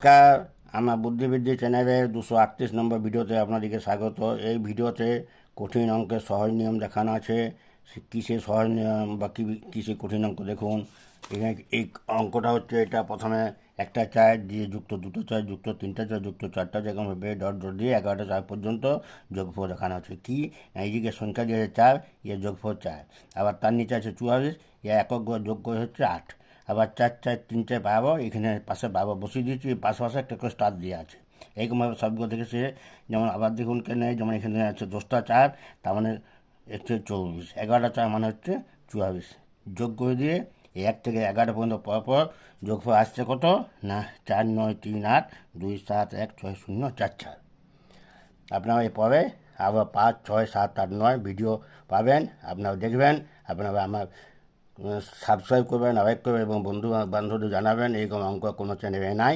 নমস্কার, আমার বুদ্ধিবৃদ্ধি চ্যানেলের 238 নম্বর ভিডিওতে আপনাদেরকে স্বাগত। এই ভিডিওতে কঠিন অঙ্কের সহজ নিয়ম দেখানো আছে। কিসে সহজ নিয়ম বা কিসে কঠিন অঙ্ক দেখুন। এখানে এই অঙ্কটা হচ্ছে, এটা প্রথমে একটা চার দিয়ে যুক্ত দুটো চার যুক্ত তিনটা চার যুক্ত চারটা চার ভাবে ডট ডট দিয়ে 11টা চার পর্যন্ত যোগফল দেখানো আছে। কি এইদিকে সংখ্যা দিয়ে চার, ইয়ে যোগফল চার। আবার তার নিচে আছে 44, ইয়ে একক যোগ করে হচ্ছে 8। আবার চার চার তিন চার বারো, এখানে পাশে বারো বসিয়ে দিয়েছি, পাশে একটা করে স্টার দিয়ে আছে। এইরকমভাবে সবগুলো দেখেছে। যেমন আবার দেখুন কেন, যেমন এখানে আছে 10টা চার, তার মানে হচ্ছে 24, 11টা চার মানে হচ্ছে 44। যোগ করে দিয়ে এই 1 থেকে 11 পর্যন্ত পর যোগফল আসছে কত না 4 9 3 8 2 7 1 6 0 4 4। আপনারা এরপরে আবার 5 6 7 8 9 ভিডিও পাবেন, আপনারা দেখবেন। আপনারা আমার সাবস্ক্রাইব করবেন, লাইক করবেন এবং বন্ধু বান্ধবদের জানাবেন। এইরকম অঙ্ক কোনো চ্যানেলে নাই।